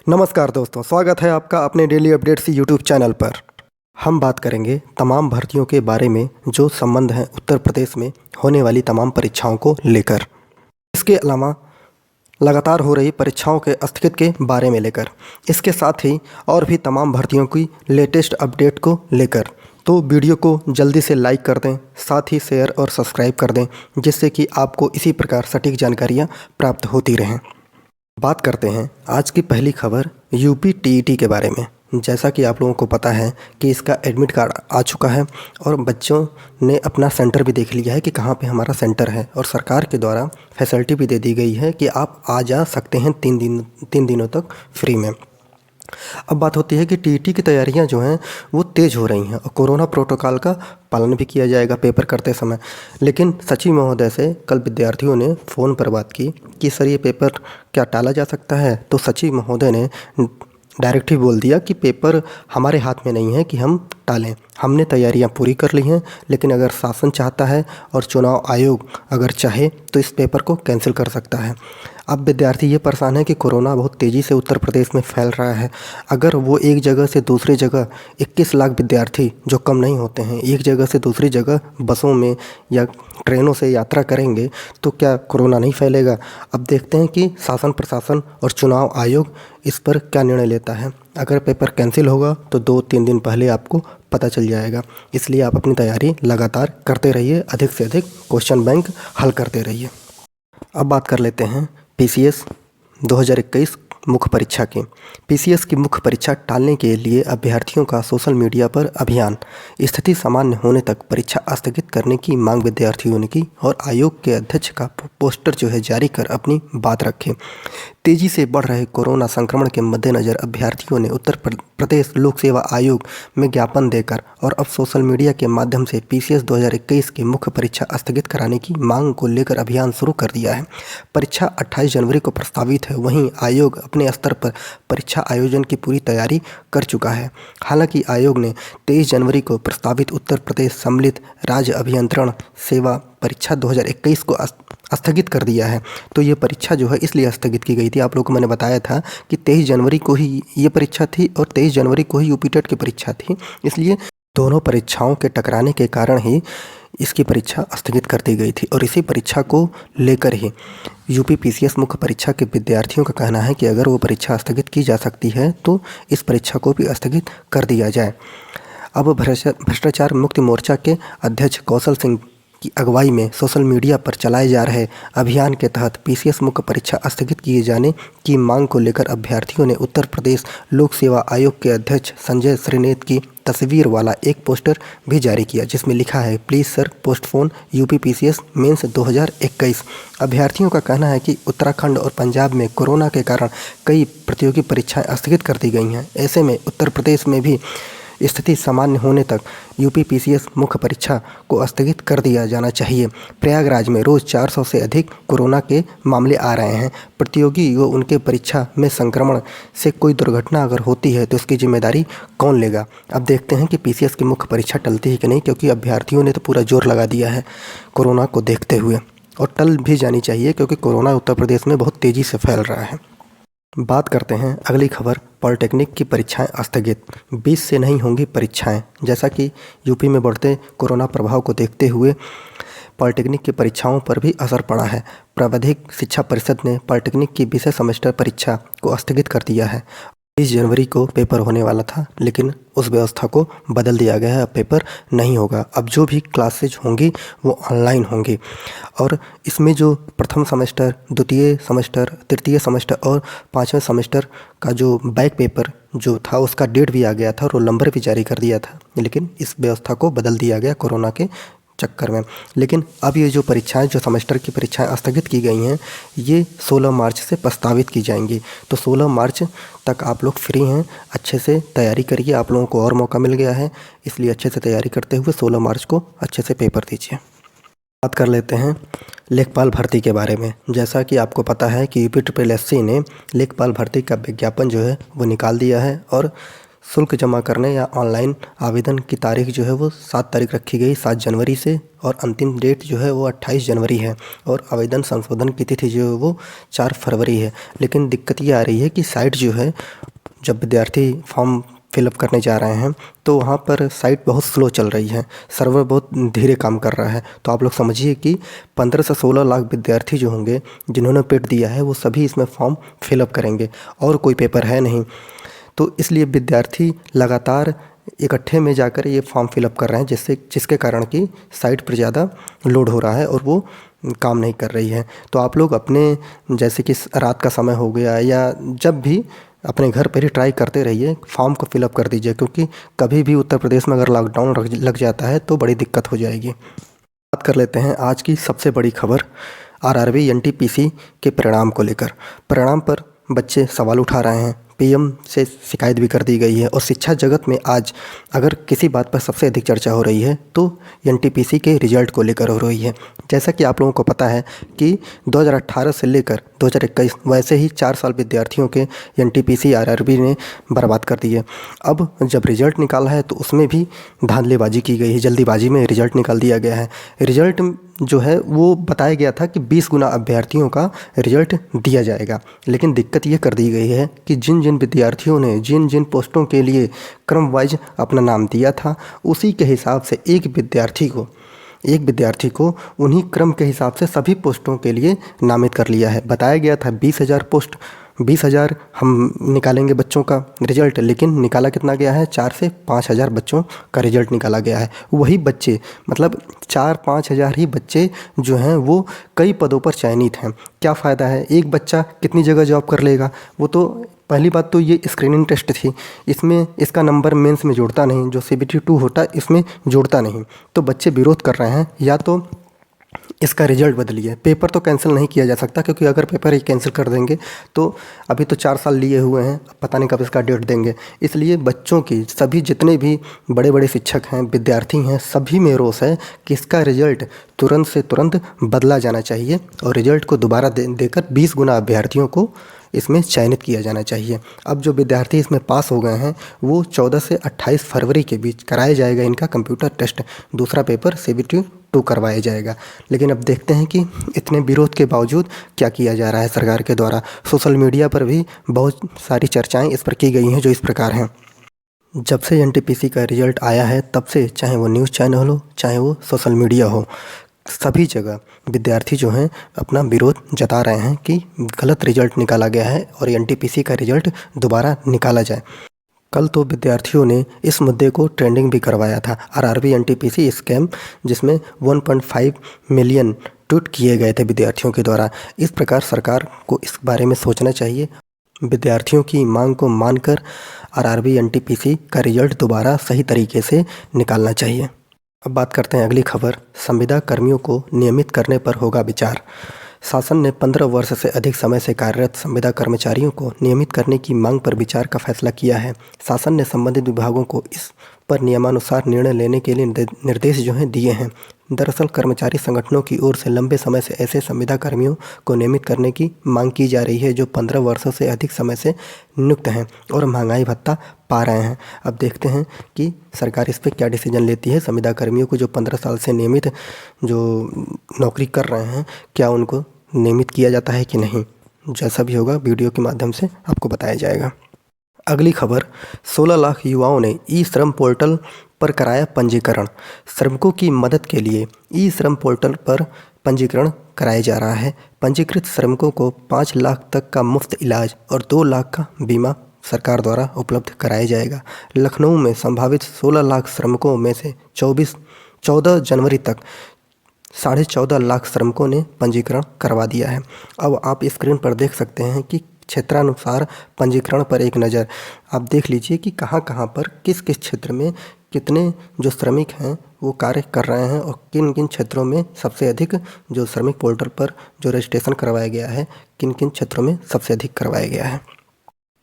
नमस्कार दोस्तों, स्वागत है आपका अपने डेली अपडेट्स यूट्यूब चैनल पर। हम बात करेंगे तमाम भर्तियों के बारे में जो संबंध है उत्तर प्रदेश में होने वाली तमाम परीक्षाओं को लेकर। इसके अलावा लगातार हो रही परीक्षाओं के स्थगित के बारे में लेकर, इसके साथ ही और भी तमाम भर्तियों की लेटेस्ट अपडेट को लेकर। तो वीडियो को जल्दी से लाइक कर दें, साथ ही शेयर और सब्सक्राइब कर दें, जिससे कि आपको इसी प्रकार सटीक जानकारियाँ प्राप्त होती रहें। बात करते हैं आज की पहली खबर यूपी टीईटी के बारे में। जैसा कि आप लोगों को पता है कि इसका एडमिट कार्ड आ चुका है और बच्चों ने अपना सेंटर भी देख लिया है कि कहाँ पे हमारा सेंटर है, और सरकार के द्वारा फैसिलिटी भी दे दी गई है कि आप आ जा सकते हैं 3 दिनों तक फ्री में। अब बात होती है कि टीईटी की तैयारियां जो हैं वो तेज़ हो रही हैं और कोरोना प्रोटोकॉल का पालन भी किया जाएगा पेपर करते समय। लेकिन सचिव महोदय से कल विद्यार्थियों ने फ़ोन पर बात की कि सर ये पेपर क्या टाला जा सकता है, तो सचिव महोदय ने डायरेक्ट ही बोल दिया कि पेपर हमारे हाथ में नहीं है कि हम टालें। हमने तैयारियां पूरी कर ली हैं, लेकिन अगर शासन चाहता है और चुनाव आयोग अगर चाहे तो इस पेपर को कैंसिल कर सकता है। अब विद्यार्थी ये परेशान है कि कोरोना बहुत तेज़ी से उत्तर प्रदेश में फैल रहा है। अगर वो एक जगह से दूसरी जगह 21 लाख विद्यार्थी जो कम नहीं होते हैं, एक जगह से दूसरी जगह बसों में या ट्रेनों से यात्रा करेंगे तो क्या कोरोना नहीं फैलेगा। अब देखते हैं कि शासन प्रशासन और चुनाव आयोग इस पर क्या निर्णय लेता है। अगर पेपर कैंसिल होगा तो 2-3 दिन पहले आपको पता चल जाएगा। इसलिए आप अपनी तैयारी लगातार करते रहिए, अधिक से अधिक क्वेश्चन बैंक हल करते रहिए। अब बात कर लेते हैं पीसीएस 2021 मुख्य परीक्षा की। पीसीएस की मुख्य परीक्षा टालने के लिए अभ्यर्थियों का सोशल मीडिया पर अभियान। स्थिति सामान्य होने तक परीक्षा स्थगित करने की मांग विद्यार्थियों ने की और आयोग के अध्यक्ष का पोस्टर जो है जारी कर अपनी बात रखे। तेजी से बढ़ रहे कोरोना संक्रमण के मद्देनज़र अभ्यर्थियों ने उत्तर प्रदेश लोक सेवा आयोग में ज्ञापन देकर और अब सोशल मीडिया के माध्यम से पीसीएस 2021 की मुख्य परीक्षा स्थगित कराने की मांग को लेकर अभियान शुरू कर दिया है। परीक्षा 28 जनवरी को प्रस्तावित है। वहीं आयोग अपने स्तर पर परीक्षा आयोजन की पूरी तैयारी कर चुका है। हालांकि आयोग ने 23 जनवरी को प्रस्तावित उत्तर प्रदेश सम्मिलित राज्य अभियंत्रण सेवा परीक्षा 2021 को स्थगित कर दिया है। तो ये परीक्षा जो है इसलिए स्थगित की गई थी, आप लोगों को मैंने बताया था कि 23 जनवरी को ही ये परीक्षा थी और 23 जनवरी को ही यूपी टेट की परीक्षा थी। इसलिए दोनों परीक्षाओं के टकराने के कारण ही इसकी परीक्षा स्थगित कर दी गई थी। और इसी परीक्षा को लेकर ही यूपी पीसीएस मुख्य परीक्षा के विद्यार्थियों का कहना है कि अगर वो परीक्षा स्थगित की जा सकती है तो इस परीक्षा को भी स्थगित कर दिया जाए। अब भ्रष्टाचार मुक्ति मोर्चा के अध्यक्ष कौशल सिंह की अगुवाई में सोशल मीडिया पर चलाए जा रहे अभियान के तहत पीसीएस मुख्य परीक्षा स्थगित किए जाने की मांग को लेकर अभ्यर्थियों ने उत्तर प्रदेश लोक सेवा आयोग के अध्यक्ष संजय श्रीनेत की तस्वीर वाला एक पोस्टर भी जारी किया, जिसमें लिखा है please sir postpone UP PCS mains 2021। अभ्यर्थियों का कहना है कि उत्तराखंड और पंजाब में कोरोना के कारण कई प्रतियोगी परीक्षाएं स्थगित कर दी गई हैं। ऐसे में उत्तर प्रदेश में भी स्थिति सामान्य होने तक यूपी पीसीएस मुख्य परीक्षा को स्थगित कर दिया जाना चाहिए। प्रयागराज में रोज़ 400 से अधिक कोरोना के मामले आ रहे हैं। प्रतियोगी व उनके परीक्षा में संक्रमण से कोई दुर्घटना अगर होती है तो इसकी जिम्मेदारी कौन लेगा। अब देखते हैं कि पीसीएस की मुख्य परीक्षा टलती है कि नहीं, क्योंकि अभ्यर्थियों ने तो पूरा जोर लगा दिया है कोरोना को देखते हुए, और टल भी जानी चाहिए क्योंकि कोरोना उत्तर प्रदेश में बहुत तेज़ी से फैल रहा है। बात करते हैं अगली खबर, पॉलिटेक्निक की परीक्षाएं स्थगित, 20 से नहीं होंगी परीक्षाएं। जैसा कि यूपी में बढ़ते कोरोना प्रभाव को देखते हुए पॉलिटेक्निक की परीक्षाओं पर भी असर पड़ा है। प्रावधिक शिक्षा परिषद ने पॉलिटेक्निक की विषय सेमेस्टर परीक्षा को स्थगित कर दिया है। 20 जनवरी को पेपर होने वाला था, लेकिन उस व्यवस्था को बदल दिया गया है। अब पेपर नहीं होगा। अब जो भी क्लासेज होंगी वो ऑनलाइन होंगी, और इसमें जो प्रथम सेमेस्टर, द्वितीय सेमेस्टर, तृतीय सेमेस्टर और 5वें सेमेस्टर का जो बैक पेपर जो था उसका डेट भी आ गया था, रोल नंबर भी जारी कर दिया था, लेकिन इस व्यवस्था को बदल दिया गया कोरोना के चक्कर में। लेकिन अब ये जो परीक्षाएं, जो सेमेस्टर की परीक्षाएं स्थगित की गई हैं, ये 16 मार्च से प्रस्तावित की जाएंगी। तो 16 मार्च तक आप लोग फ्री हैं, अच्छे से तैयारी करिए। आप लोगों को और मौका मिल गया है, इसलिए अच्छे से तैयारी करते हुए 16 मार्च को अच्छे से पेपर दीजिए। बात कर लेते हैं लेखपाल भर्ती के बारे में। जैसा कि आपको पता है कि यूपी SSSC ने लेखपाल भर्ती का विज्ञापन जो है वो निकाल दिया है और शुल्क जमा करने या ऑनलाइन आवेदन की तारीख जो है वो 7 तारीख रखी गई 7 जनवरी से, और अंतिम डेट जो है वो 28 जनवरी है, और आवेदन संशोधन की तिथि जो है वो 4 फरवरी है। लेकिन दिक्कत ये आ रही है कि साइट जो है, जब विद्यार्थी फॉर्म फिलअप करने जा रहे हैं तो वहाँ पर साइट बहुत स्लो चल रही है, सर्वर बहुत धीरे काम कर रहा है। तो आप लोग समझिए कि 15 से 16 लाख विद्यार्थी जो होंगे जिन्होंने पेड दिया है वो सभी इसमें फॉर्म फिलअप करेंगे, और कोई पेपर है नहीं। तो इसलिए विद्यार्थी लगातार इकट्ठे में जाकर ये फॉर्म फिलअप कर रहे हैं, जिसके कारण कि साइट पर ज़्यादा लोड हो रहा है और वो काम नहीं कर रही है। तो आप लोग अपने, जैसे कि रात का समय हो गया या जब भी, अपने घर पर ही ट्राई करते रहिए, फॉर्म को फिलअप कर दीजिए, क्योंकि कभी भी उत्तर प्रदेश में अगर लॉकडाउन लग जाता है तो बड़ी दिक्कत हो जाएगी। बात कर लेते हैं आज की सबसे बड़ी खबर, आरआरबी एनटीपीसी के परिणाम को लेकर। परिणाम पर बच्चे सवाल उठा रहे हैं, पीएम से शिकायत भी कर दी गई है, और शिक्षा जगत में आज अगर किसी बात पर सबसे अधिक चर्चा हो रही है तो एनटीपीसी के रिजल्ट को लेकर हो रही है। जैसा कि आप लोगों को पता है कि 2018 से लेकर 2021 वैसे ही 4 साल विद्यार्थियों के एनटीपीसी आरआरबी ने बर्बाद कर दिए। अब जब रिजल्ट निकाला है तो उसमें भी धांधलेबाजी की गई है, जल्दीबाजी में रिजल्ट निकाल दिया गया है। रिजल्ट जो है वो बताया गया था कि 20 गुना अभ्यर्थियों का रिजल्ट दिया जाएगा, लेकिन दिक्कत ये कर दी गई है कि जिन जिन विद्यार्थियों ने जिन जिन पोस्टों के लिए क्रम वाइज अपना नाम दिया था, उसी के हिसाब से एक विद्यार्थी को उन्हीं क्रम के हिसाब से सभी पोस्टों के लिए नामित कर लिया है। बताया गया था 20,000 पोस्ट, 20,000 हम निकालेंगे बच्चों का रिजल्ट, लेकिन निकाला कितना गया है, 4 से 5,000 बच्चों का रिजल्ट निकाला गया है। वही बच्चे, मतलब 4-5 हज़ार ही बच्चे जो हैं वो कई पदों पर चयनित हैं। क्या फ़ायदा है, एक बच्चा कितनी जगह जॉब कर लेगा। वो तो पहली बात तो ये स्क्रीनिंग टेस्ट थी, इसमें इसका नंबर मेंस में जोड़ता नहीं, जो CBT 2 होता है इसमें जोड़ता नहीं। तो बच्चे विरोध कर रहे हैं, या तो इसका रिजल्ट बदलिए। पेपर तो कैंसिल नहीं किया जा सकता, क्योंकि अगर पेपर ही कैंसिल कर देंगे तो अभी तो 4 साल लिए हुए हैं, पता नहीं कब इसका डेट देंगे। इसलिए बच्चों की, सभी जितने भी बड़े बड़े शिक्षक हैं, विद्यार्थी हैं, सभी में रोष है कि इसका रिजल्ट तुरंत से तुरंत बदला जाना चाहिए, और रिजल्ट को दोबारा देकर 20 गुना अभ्यर्थियों को इसमें चयनित किया जाना चाहिए। अब जो विद्यार्थी इसमें पास हो गए हैं वो 14 से 28 फरवरी के बीच कराया जाएगा इनका कंप्यूटर टेस्ट, दूसरा पेपर CBT 2 करवाया जाएगा। लेकिन अब देखते हैं कि इतने विरोध के बावजूद क्या किया जा रहा है सरकार के द्वारा। सोशल मीडिया पर भी बहुत सारी चर्चाएं इस पर की गई हैं, जो इस प्रकार हैं। जब से एनटीपीसी का रिजल्ट आया है तब से, चाहे वो न्यूज़ चैनल हो, चाहे वो सोशल मीडिया हो, सभी जगह विद्यार्थी जो हैं अपना विरोध जता रहे हैं कि गलत रिजल्ट निकाला गया है और एनटीपीसी का रिजल्ट दोबारा निकाला जाए। कल तो विद्यार्थियों ने इस मुद्दे को ट्रेंडिंग भी करवाया था, आरआरबी एनटीपीसी स्कैम, जिसमें 1.5 मिलियन ट्वीट किए गए थे विद्यार्थियों के द्वारा। इस प्रकार सरकार को इस बारे में सोचना चाहिए, विद्यार्थियों की मांग को मानकर आरआरबी एनटीपीसी का रिजल्ट दोबारा सही तरीके से निकालना चाहिए। अब बात करते हैं अगली खबर, संविदा कर्मियों को नियमित करने पर होगा विचार। शासन ने 15 वर्ष से अधिक समय से कार्यरत संविदा कर्मचारियों को नियमित करने की मांग पर विचार का फैसला किया है। शासन ने संबंधित विभागों को इस पर नियमानुसार निर्णय लेने के लिए निर्देश जो हैं दिए हैं। दरअसल कर्मचारी संगठनों की ओर से लंबे समय से ऐसे संविदा कर्मियों को नियमित करने की मांग की जा रही है जो 15 वर्षों से अधिक समय से नियुक्त हैं और महंगाई भत्ता पा रहे हैं। अब देखते हैं कि सरकार इस पर क्या डिसीजन लेती है। संविदा कर्मियों को जो 15 साल से नियमित जो नौकरी कर रहे हैं, क्या उनको नियमित किया जाता है कि नहीं। जैसा भी होगा वीडियो के माध्यम से आपको बताया जाएगा। अगली खबर, 16 लाख युवाओं ने ई श्रम पोर्टल पर कराया पंजीकरण। श्रमिकों की मदद के लिए ई श्रम पोर्टल पर पंजीकरण कराया जा रहा है। पंजीकृत श्रमिकों को 5 लाख तक का मुफ्त इलाज और 2 लाख का बीमा सरकार द्वारा उपलब्ध कराया जाएगा। लखनऊ में संभावित 16 लाख श्रमिकों में से 14 जनवरी तक 14.5 लाख श्रमिकों ने पंजीकरण करवा दिया है। अब आप स्क्रीन पर देख सकते हैं कि क्षेत्रानुसार पंजीकरण पर एक नज़र आप देख लीजिए कि कहाँ कहाँ पर किस किस क्षेत्र में कितने जो श्रमिक हैं वो कार्य कर रहे हैं और किन किन क्षेत्रों में सबसे अधिक जो श्रमिक पोर्टल पर जो रजिस्ट्रेशन करवाया गया है, किन किन क्षेत्रों में सबसे अधिक करवाया गया है।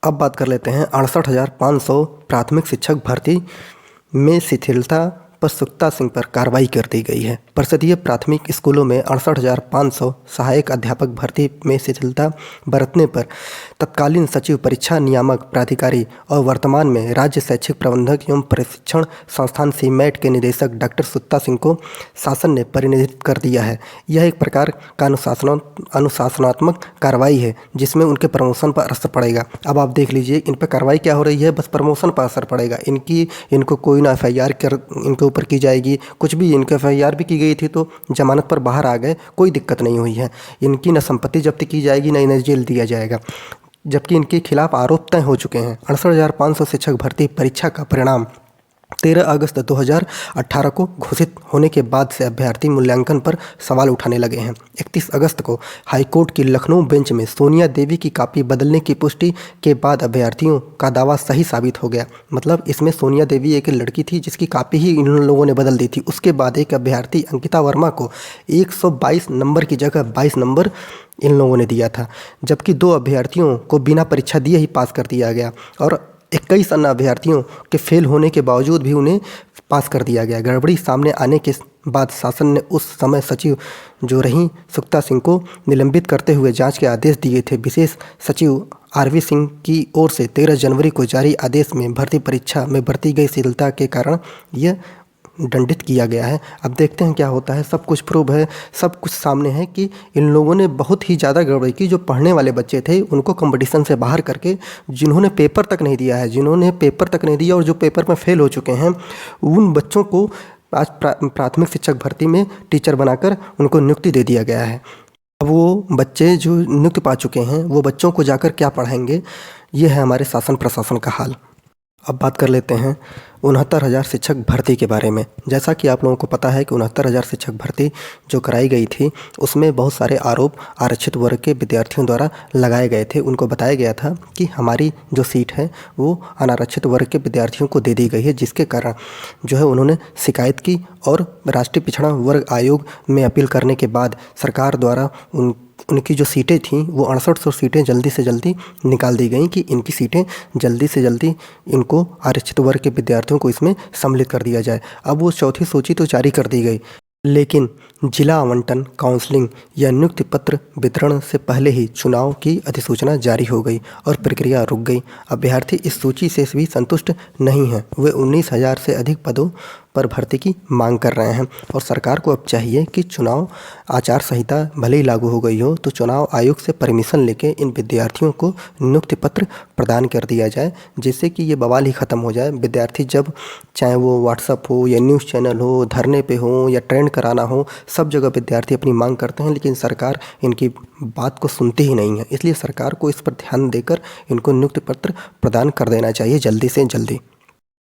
अब बात कर लेते हैं 68,500 प्राथमिक शिक्षक भर्ती में शिथिलता पर सुक्ता सिंह पर कार्रवाई कर दी गई है। परिषदीय प्राथमिक स्कूलों में 68,500 सहायक अध्यापक भर्ती में शिथिलता बरतने पर तत्कालीन सचिव, परीक्षा नियामक प्राधिकारी और वर्तमान में राज्य शैक्षिक प्रबंधक एवं प्रशिक्षण संस्थान सीमैट के निदेशक डॉक्टर सुक्ता सिंह को शासन ने परिनिर्दिष्ट कर दिया है। यह एक प्रकार का अनुशासनात्मक कार्रवाई है जिसमें उनके प्रमोशन पर असर पड़ेगा। अब आप देख लीजिए इन पर कार्रवाई क्या हो रही है, बस प्रमोशन पर असर पड़ेगा। इनको कोई ना FIR इनके ऊपर की जाएगी, कुछ भी। इनके FIR भी की गई थी तो जमानत पर बाहर आ गए, कोई दिक्कत नहीं हुई है। इनकी न संपत्ति जब्त की जाएगी, न इन्हें जेल दिया जाएगा, जबकि इनके खिलाफ आरोप तय हो चुके हैं। 68,500 शिक्षक भर्ती परीक्षा का परिणाम 13 अगस्त 2018 को घोषित होने के बाद से अभ्यर्थी मूल्यांकन पर सवाल उठाने लगे हैं। 31 अगस्त को हाईकोर्ट की लखनऊ बेंच में सोनिया देवी की कॉपी बदलने की पुष्टि के बाद अभ्यर्थियों का दावा सही साबित हो गया। मतलब इसमें सोनिया देवी एक लड़की थी जिसकी कॉपी ही इन लोगों ने बदल दी थी। उसके बाद एक अभ्यर्थी अंकिता वर्मा को 122 नंबर की जगह 22 नंबर इन लोगों ने दिया था, जबकि 2 अभ्यर्थियों को बिना परीक्षा दिए ही पास कर दिया गया और 21 अन्य अभ्यर्थियों के फेल होने के बावजूद भी उन्हें पास कर दिया गया। गड़बड़ी सामने आने के बाद शासन ने उस समय सचिव जो रहीं सुक्ता सिंह को निलंबित करते हुए जांच के आदेश दिए थे। विशेष सचिव RV सिंह की ओर से 13 जनवरी को जारी आदेश में भर्ती परीक्षा में बरती गई शिथिलता के कारण यह दंडित किया गया है। अब देखते हैं क्या होता है। सब कुछ प्रूव है, सब कुछ सामने है कि इन लोगों ने बहुत ही ज़्यादा गड़बड़ी की। जो पढ़ने वाले बच्चे थे उनको कंपटीशन से बाहर करके, जिन्होंने पेपर तक नहीं दिया है, जिन्होंने पेपर तक नहीं दिया और जो पेपर में फेल हो चुके हैं, उन बच्चों को आज प्राथमिक शिक्षक भर्ती में टीचर बनाकर उनको नियुक्ति दे दिया गया है। अब वो बच्चे जो नियुक्ति पा चुके हैं वो बच्चों को जाकर क्या पढ़ाएंगे, ये है हमारे शासन प्रशासन का हाल। अब बात कर लेते हैं 69,000 शिक्षक भर्ती के बारे में। जैसा कि आप लोगों को पता है कि 69,000 शिक्षक भर्ती जो कराई गई थी उसमें बहुत सारे आरोप आरक्षित वर्ग के विद्यार्थियों द्वारा लगाए गए थे। उनको बताया गया था कि हमारी जो सीट है वो अनारक्षित वर्ग के विद्यार्थियों को दे दी गई है, जिसके कारण जो है उन्होंने शिकायत की और राष्ट्रीय पिछड़ा वर्ग आयोग में अपील करने के बाद सरकार द्वारा उनकी जो सीटें थीं वो 6800 सीटें जल्दी से जल्दी निकाल दी गई कि इनकी सीटें जल्दी से जल्दी इनको आरक्षित वर्ग के विद्यार्थियों को इसमें सम्मिलित कर दिया जाए। अब वो चौथी सूची तो जारी कर दी गई, लेकिन जिला आवंटन, काउंसलिंग या नियुक्ति पत्र वितरण से पहले ही चुनाव की अधिसूचना जारी हो गई और प्रक्रिया रुक गई। अभ्यर्थी इस सूची से भी संतुष्ट नहीं हैं। वे 19,000 से अधिक पदों पर भर्ती की मांग कर रहे हैं और सरकार को अब चाहिए कि चुनाव आचार संहिता भले ही लागू हो गई हो तो चुनाव आयोग से परमिशन लेके इन विद्यार्थियों को नियुक्ति पत्र प्रदान कर दिया जाए, जिससे कि ये बवाल ही ख़त्म हो जाए। विद्यार्थी जब चाहे वो व्हाट्सअप हो या न्यूज़ चैनल हो, धरने पे हो या ट्रेंड कराना हो, सब जगह विद्यार्थी अपनी मांग करते हैं, लेकिन सरकार इनकी बात को सुनती ही नहीं है। इसलिए सरकार को इस पर ध्यान देकर इनको नियुक्ति पत्र प्रदान कर देना चाहिए जल्दी से जल्दी।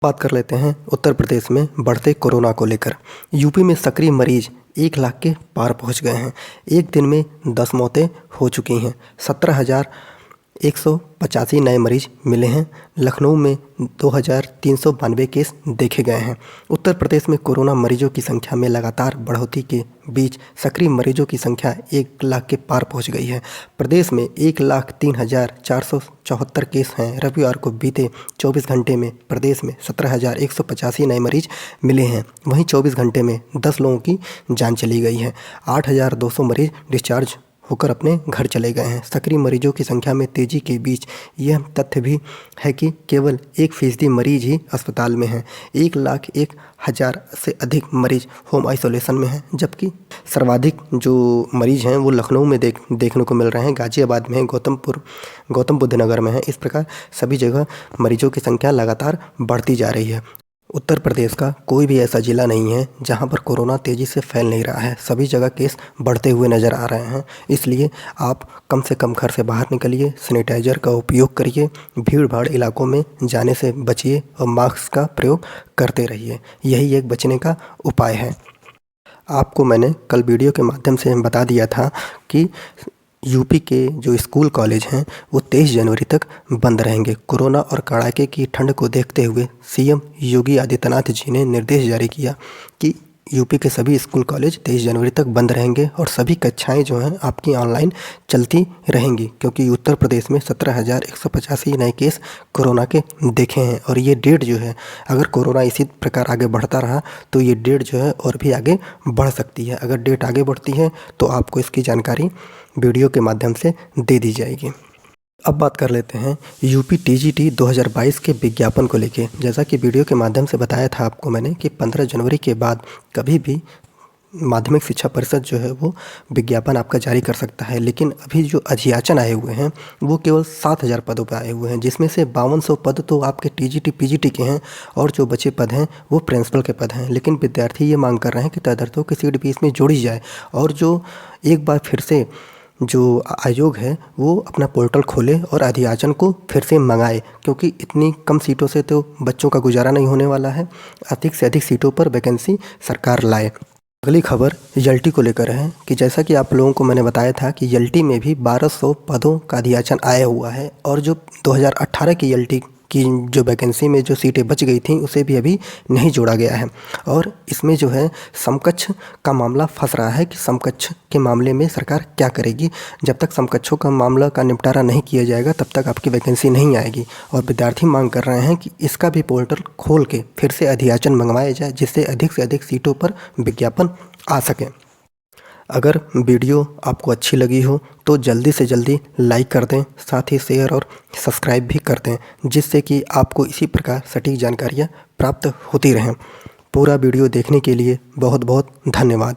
बात कर लेते हैं उत्तर प्रदेश में बढ़ते कोरोना को लेकर। यूपी में सक्रिय मरीज 1 लाख के पार पहुंच गए हैं। एक दिन में 10 मौतें हो चुकी हैं। 17,185 नए मरीज मिले हैं। लखनऊ में 2,392 केस देखे गए हैं। उत्तर प्रदेश में कोरोना मरीजों की संख्या में लगातार बढ़ोतरी के बीच सक्रिय मरीजों की संख्या 1 लाख के पार पहुंच गई है। प्रदेश में 1,03,474 केस हैं। रविवार को बीते 24 घंटे में प्रदेश में 17,185 नए मरीज मिले हैं। वहीं 24 घंटे में 10 लोगों की जान चली गई है। 8,200 मरीज डिस्चार्ज होकर अपने घर चले गए हैं। सक्रिय मरीजों की संख्या में तेजी के बीच यह तथ्य भी है कि केवल 1% मरीज ही अस्पताल में हैं। 1,01,000 से अधिक मरीज होम आइसोलेशन में हैं, जबकि सर्वाधिक जो मरीज हैं वो लखनऊ में देखने को मिल रहे हैं, गाजियाबाद में है, गौतम बुद्ध नगर में है। इस प्रकार सभी जगह मरीजों की संख्या लगातार बढ़ती जा रही है। उत्तर प्रदेश का कोई भी ऐसा ज़िला नहीं है जहां पर कोरोना तेज़ी से फैल नहीं रहा है। सभी जगह केस बढ़ते हुए नज़र आ रहे हैं। इसलिए आप कम से कम घर से बाहर निकलिए, सैनिटाइज़र का उपयोग करिए, भीड़ भाड़ इलाकों में जाने से बचिए और मास्क का प्रयोग करते रहिए। यही एक बचने का उपाय है। आपको मैंने कल वीडियो के माध्यम से बता दिया था कि यूपी के जो स्कूल कॉलेज हैं वो 23 जनवरी तक बंद रहेंगे। कोरोना और कड़ाके की ठंड को देखते हुए सीएम योगी आदित्यनाथ जी ने निर्देश जारी किया कि यूपी के सभी स्कूल कॉलेज 23 जनवरी तक बंद रहेंगे और सभी कक्षाएं जो हैं आपकी ऑनलाइन चलती रहेंगी, क्योंकि उत्तर प्रदेश में 17,185 नए केस कोरोना के देखे हैं। और ये डेट जो है, अगर कोरोना इसी प्रकार आगे बढ़ता रहा तो ये डेट जो है और भी आगे बढ़ सकती है। अगर डेट आगे बढ़ती है तो आपको इसकी जानकारी वीडियो के माध्यम से दे दी जाएगी। अब बात कर लेते हैं यूपी टीजीटी 2022 के विज्ञापन को लेके। जैसा कि वीडियो के माध्यम से बताया था आपको मैंने कि 15 जनवरी के बाद कभी भी माध्यमिक शिक्षा परिषद जो है वो विज्ञापन आपका जारी कर सकता है। लेकिन अभी जो अभियाचन आए हुए हैं वो केवल 7,000 पदों पर आए हुए हैं, जिसमें से 5200 पद तो आपके टीजीटी पीजीटी के हैं और जो बचे पद हैं वो प्रिंसिपल के पद हैं। लेकिन विद्यार्थी ये मांग कर रहे हैं कि तदर्थों की सीट भी इसमें जोड़ी जाए और जो एक बार फिर से जो आयोग है वो अपना पोर्टल खोले और अधियाचन को फिर से मंगाए, क्योंकि इतनी कम सीटों से तो बच्चों का गुजारा नहीं होने वाला है। अधिक से अधिक सीटों पर वैकेंसी सरकार लाए। अगली खबर यल्टी को लेकर है कि जैसा कि आप लोगों को मैंने बताया था कि यल्टी में भी 1200 पदों का अधियाचन आया हुआ है और जो 2018 की यल्टी की जो वैकेंसी में जो सीटें बच गई थी उसे भी अभी नहीं जोड़ा गया है। और इसमें जो है समकक्ष का मामला फंस रहा है कि समकक्ष के मामले में सरकार क्या करेगी। जब तक समकक्षों का मामला का निपटारा नहीं किया जाएगा तब तक आपकी वैकेंसी नहीं आएगी। और विद्यार्थी मांग कर रहे हैं कि इसका भी पोर्टल खोल के फिर से अधियाचन मंगवाया जाए, जिससे अधिक से अधिक सीटों पर विज्ञापन आ सके। अगर वीडियो आपको अच्छी लगी हो तो जल्दी से जल्दी लाइक कर दें, साथ ही शेयर और सब्सक्राइब भी कर दें, जिससे कि आपको इसी प्रकार सटीक जानकारियाँ प्राप्त होती रहें। पूरा वीडियो देखने के लिए बहुत बहुत धन्यवाद।